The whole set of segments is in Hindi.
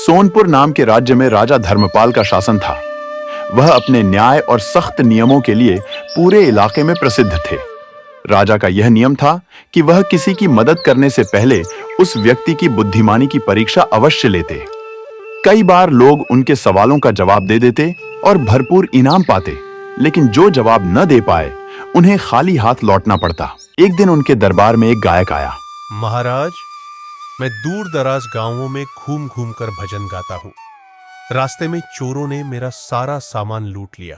सोनपुर नाम के राज्य में राजा धर्मपाल का शासन था। वह अपने न्याय और सख्त नियमों के लिए पूरे इलाके में प्रसिद्ध थे। राजा का यह नियम था कि वह किसी की मदद करने से पहले उस व्यक्ति की बुद्धिमानी की परीक्षा अवश्य लेते। कई बार लोग उनके सवालों का जवाब दे देते और भरपूर इनाम पाते, लेकिन जो जवाब न दे पाए उन्हें खाली हाथ लौटना पड़ता। एक दिन उनके दरबार में एक गायक आया। महाराज, मैं दूर दराज गांवों में घूम घूम कर भजन गाता हूं। रास्ते में चोरों ने मेरा सारा सामान लूट लिया।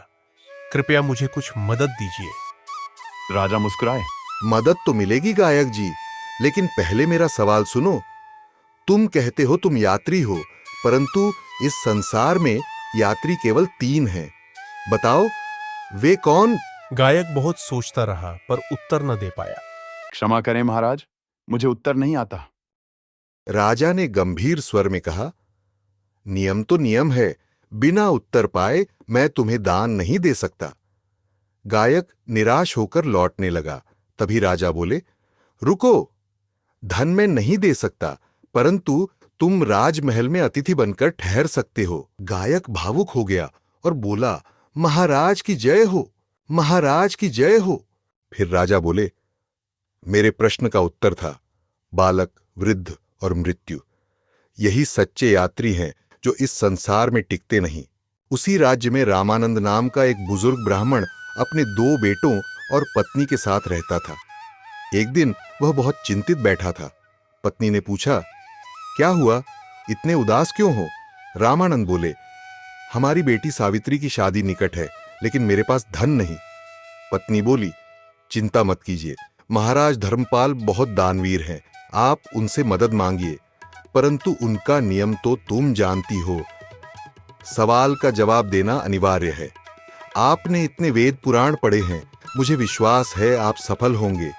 कृपया मुझे कुछ मदद दीजिए। राजा मुस्कुराए। मदद तो मिलेगी गायक जी, लेकिन पहले मेरा सवाल सुनो। तुम कहते हो तुम यात्री हो, परंतु इस संसार में यात्री केवल 3 हैं। बताओ वे कौन? गायक बहुत सोचता रहा पर उत्तर न दे पाया। क्षमा करें महाराज, मुझे उत्तर नहीं आता। राजा ने गंभीर स्वर में कहा, नियम तो नियम है, बिना उत्तर पाए मैं तुम्हें दान नहीं दे सकता। गायक निराश होकर लौटने लगा। तभी राजा बोले, रुको, धन मैं नहीं दे सकता, परंतु तुम राजमहल में अतिथि बनकर ठहर सकते हो। गायक भावुक हो गया और बोला, महाराज की जय हो, महाराज की जय हो। फिर राजा बोले, मेरे प्रश्न का उत्तर था बालक, वृद्ध और मृत्यु। यही सच्चे यात्री हैं जो इस संसार में टिकते नहीं। उसी राज्य में रामानंद नाम का एक बुजुर्ग ब्राह्मण अपने 2 बेटों और पत्नी के साथ रहता था। एक दिन वह बहुत चिंतित बैठा था। पत्नी ने पूछा, क्या हुआ, इतने उदास क्यों हो? रामानंद बोले, हमारी बेटी सावित्री की शादी निकट है, लेकिन मेरे पास धन नहीं। पत्नी बोली, चिंता मत कीजिए, महाराज धर्मपाल बहुत दानवीर हैं, आप उनसे मदद मांगिए, परंतु उनका नियम तो तुम जानती हो। सवाल का जवाब देना अनिवार्य है। आपने इतने वेद पुराण पढ़े हैं, मुझे विश्वास है आप सफल होंगे।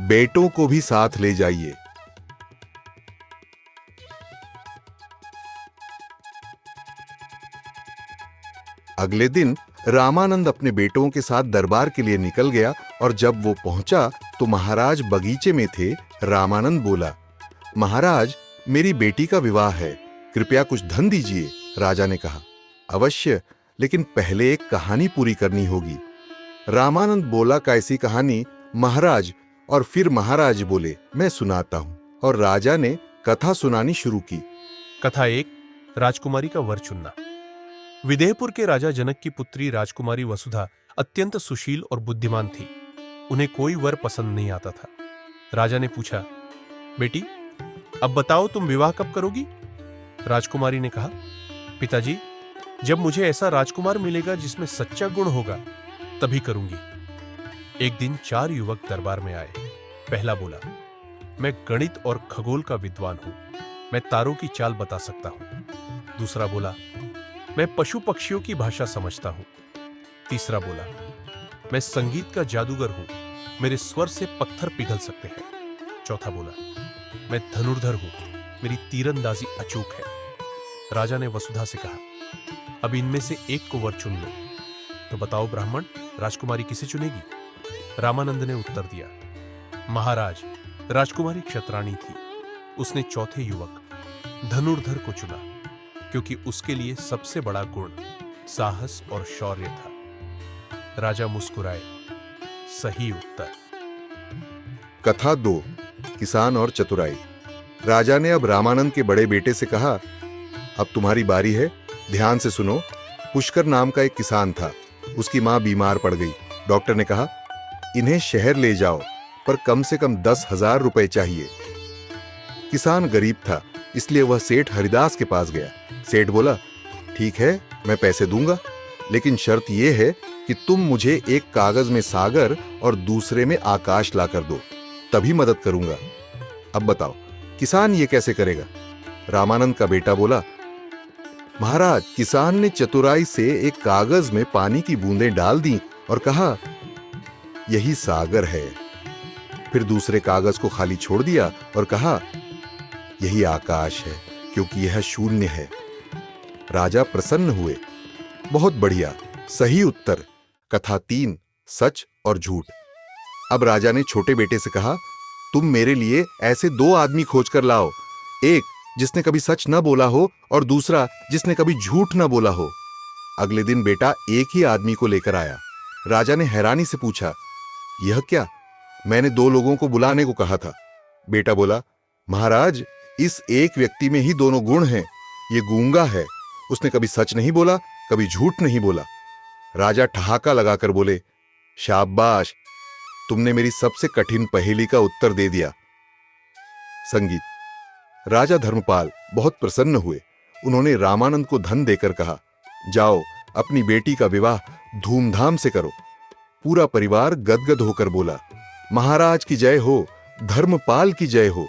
बेटों को भी साथ ले जाइए। अगले दिन रामानंद अपने बेटों के साथ दरबार के लिए निकल गया और जब वो पहुंचा तो महाराज बगीचे में थे। रामानंद बोला, महाराज, मेरी बेटी का विवाह है, कृपया कुछ धन दीजिए। राजा ने कहा, अवश्य, लेकिन पहले एक कहानी पूरी करनी होगी। रामानंद बोला, कैसी कहानी महाराज? और फिर महाराज बोले, मैं सुनाता हूं। और राजा ने कथा सुनानी शुरू की। कथा 1, राजकुमारी का वर चुनना। विदेहपुर के राजा जनक की पुत्री राजकुमारी वसुधा अत्यंत सुशील और बुद्धिमान थी। उन्हें कोई वर पसंद नहीं आता था। राजा ने पूछा, बेटी, अब बताओ तुम विवाह कब करोगी? राजकुमारी ने कहा, पिताजी, जब मुझे ऐसा राजकुमार मिलेगा जिसमें सच्चा गुण होगा, तभी करूंगी। एक दिन 4 युवक दरबार में आए। पहला बोला, मैं गणित और खगोल का विद्वान हूं, मैं तारों की चाल बता सकता हूं। दूसरा बोला, मैं पशु पक्षियों की भाषा समझता हूं। तीसरा बोला, मैं संगीत का जादूगर हूं, मेरे स्वर से पत्थर पिघल सकते हैं। चौथा बोला, मैं धनुर्धर हूं, मेरी तीरंदाजी अचूक है। राजा ने वसुधा से कहा, अब इनमें से एक को वर चुन लो। तो बताओ ब्राह्मण, राजकुमारी किसे चुनेगी? रामानंद ने उत्तर दिया, महाराज, राजकुमारी क्षत्राणी थी। उसने चौथे युवक धनुर्धर को चुना, क्योंकि उसके लिए सबसे बड़ा गुण साहस और शौर्य था। राजा मुस्कुराए, सही उत्तर। कथा 2, किसान और चतुराई। राजा ने अब रामानंद के बड़े बेटे से कहा, अब तुम्हारी बारी है, ध्यान से सुनो। पुष्कर नाम का एक किसान था। उसकी मां बीमार पड़ गई। डॉक्टर ने कहा, इन्हें शहर ले जाओ, पर कम से कम 10,000 रुपए चाहिए। किसान गरीब था, इसलिए वह सेठ हरिदास के पास गया। सेठ बोला, ठीक है, मैं पैसे दूंगा, लेकिन शर्त यह है कि तुम मुझे एक कागज में सागर और दूसरे में आकाश लाकर दो, तभी मदद करूंगा। अब बताओ, किसान ये कैसे करेगा? रामानंद का बेटा बोला, महाराज, किसान ने चतुराई से एक कागज में पानी की बूंदें डाल दी और कहा, यही सागर है। फिर दूसरे कागज को खाली छोड़ दिया और कहा, यही आकाश है, क्योंकि यह शून्य है। राजा प्रसन्न हुए। बहुत बढ़िया, सही उत्तर। कथा 3, सच और झूठ। अब राजा ने छोटे बेटे से कहा, तुम मेरे लिए ऐसे 2 आदमी खोज कर लाओ, एक जिसने कभी सच न बोला हो और दूसरा जिसने कभी झूठ न बोला हो। अगले दिन बेटा एक ही आदमी को लेकर आया। राजा ने हैरानी से पूछा, यह क्या? मैंने 2 लोगों को बुलाने को कहा था। बेटा बोला, महाराज, इस एक व्यक्ति में ही दोनों गुण हैं। ये गूंगा है, उसने कभी सच नहीं बोला, कभी झूठ नहीं बोला। राजा ठहाका लगाकर बोले, शाबाश, तुमने मेरी सबसे कठिन पहेली का उत्तर दे दिया। संगीत। राजा धर्मपाल बहुत प्रसन्न हुए। उन्होंने रामानंद को धन देकर कहा, जाओ अपनी बेटी का विवाह धूमधाम से करो। पूरा परिवार गदगद होकर बोला, महाराज की जय हो, धर्मपाल की जय हो।